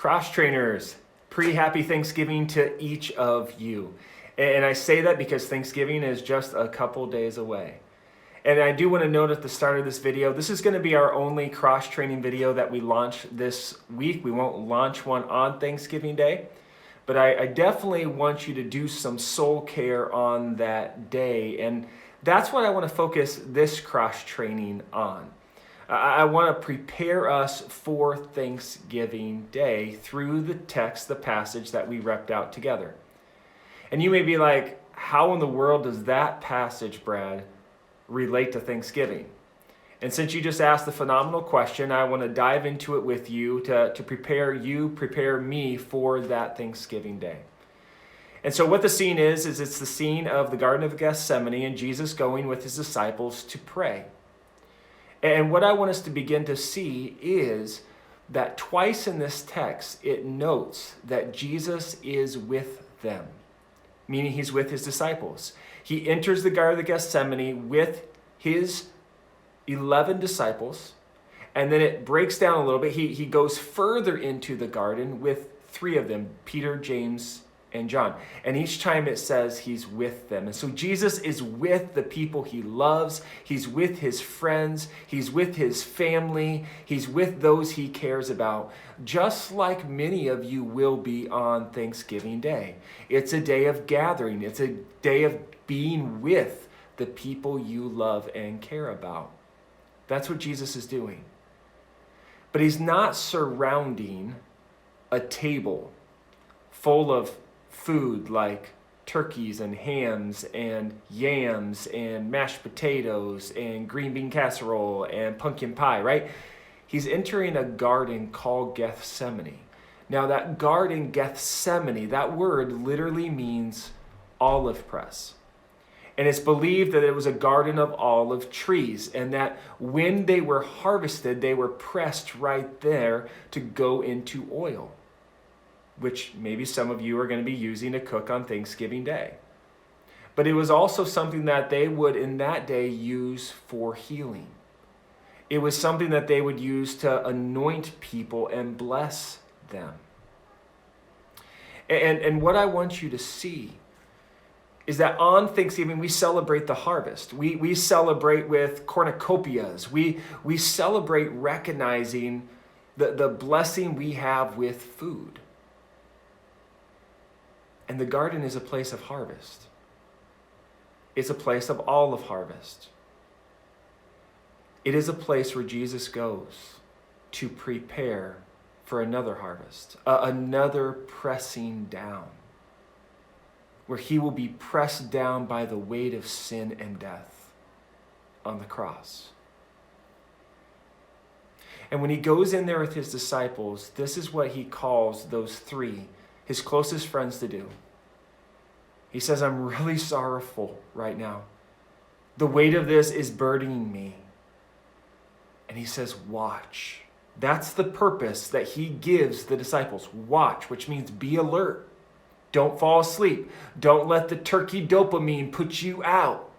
Cross trainers, pretty happy Thanksgiving to each of you. And I say that because Thanksgiving is just a couple days away. And I do want to note at the start of this video, this is going to be our only cross training video that we launch this week. We won't launch one on Thanksgiving Day, but I definitely want you to do some soul care on that day. And that's what I want to focus this cross training on. I want to prepare us for Thanksgiving Day through the text, the passage that we repped out together. And you may be like, how in the world does that passage, Brad, relate to Thanksgiving? And since you just asked the phenomenal question, I want to dive into it with you to prepare me for that Thanksgiving Day. And so what the scene is it's the scene of the Garden of Gethsemane and Jesus going with his disciples to pray. And what I want us to begin to see is that twice in this text, it notes that Jesus is with them, meaning he's with his disciples. He enters the Garden of Gethsemane with his 11 disciples, and then it breaks down a little bit. He goes further into the garden with 3 of them, Peter, James, and John. And each time it says he's with them. And so Jesus is with the people he loves. He's with his friends. He's with his family. He's with those he cares about, just like many of you will be on Thanksgiving Day. It's a day of gathering. It's a day of being with the people you love and care about. That's what Jesus is doing. But he's not surrounding a table full of food like turkeys and hams and yams and mashed potatoes and green bean casserole and pumpkin pie, right? He's entering a garden called Gethsemane. Now that garden, Gethsemane, that word literally means olive press. And it's believed that it was a garden of olive trees, and that when they were harvested, they were pressed right there to go into oil, which maybe some of you are going to be using to cook on Thanksgiving Day. But it was also something that they would in that day use for healing. It was something that they would use to anoint people and bless them. And what I want you to see is that on Thanksgiving, we celebrate the harvest. We celebrate with cornucopias. We celebrate recognizing the blessing we have with food. And the garden is a place of harvest. It's a place of olive harvest. It is a place where Jesus goes to prepare for another harvest, another pressing down, where he will be pressed down by the weight of sin and death on the cross. And when he goes in there with his disciples, this is what he calls those 3, his closest friends, to do. He says, I'm really sorrowful right now. The weight of this is burdening me. And he says, watch. That's the purpose that he gives the disciples. Watch, which means be alert. Don't fall asleep. Don't let the turkey dopamine put you out.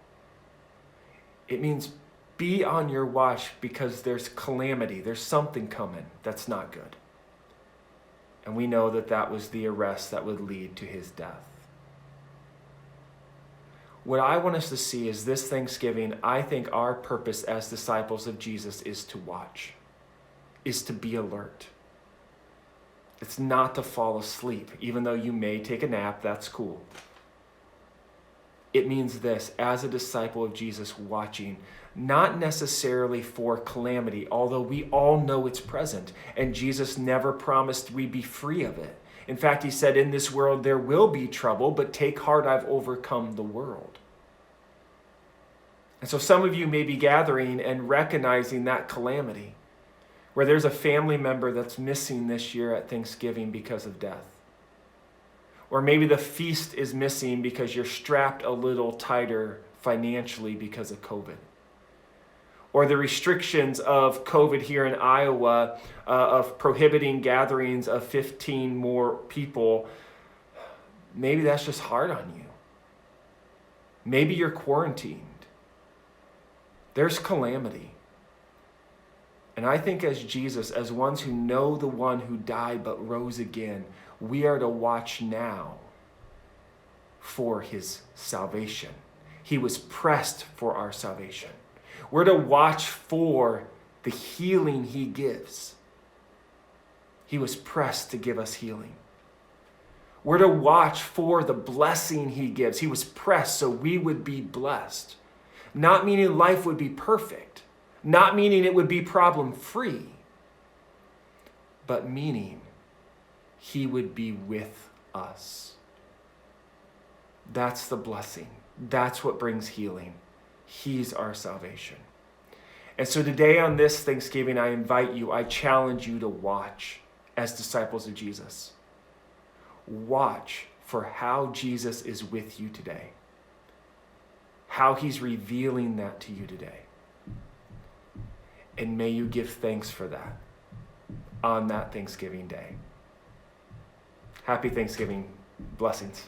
It means be on your watch because there's calamity. There's something coming that's not good. And we know that that was the arrest that would lead to his death. What I want us to see is this Thanksgiving, I think our purpose as disciples of Jesus is to watch, is to be alert. It's not to fall asleep, even though you may take a nap, that's cool. It means this, as a disciple of Jesus, watching, not necessarily for calamity, although we all know it's present, and Jesus never promised we'd be free of it. In fact, he said, in this world there will be trouble, but take heart, I've overcome the world. And so some of you may be gathering and recognizing that calamity, where there's a family member that's missing this year at Thanksgiving because of death. Or maybe the feast is missing because you're strapped a little tighter financially because of COVID. Or the restrictions of COVID here in Iowa of prohibiting gatherings of 15 more people, maybe that's just hard on you. Maybe you're quarantined. There's calamity. And I think as Jesus, as ones who know the one who died but rose again, we are to watch now for his salvation. He was pressed for our salvation. We're to watch for the healing he gives. He was pressed to give us healing. We're to watch for the blessing he gives. He was pressed so we would be blessed. Not meaning life would be perfect. Not meaning it would be problem-free. But meaning he would be with us. That's the blessing. That's what brings healing. He's our salvation. And so today on this Thanksgiving, I invite you, I challenge you to watch as disciples of Jesus. Watch for how Jesus is with you today. How he's revealing that to you today. And may you give thanks for that on that Thanksgiving day. Happy Thanksgiving. Blessings.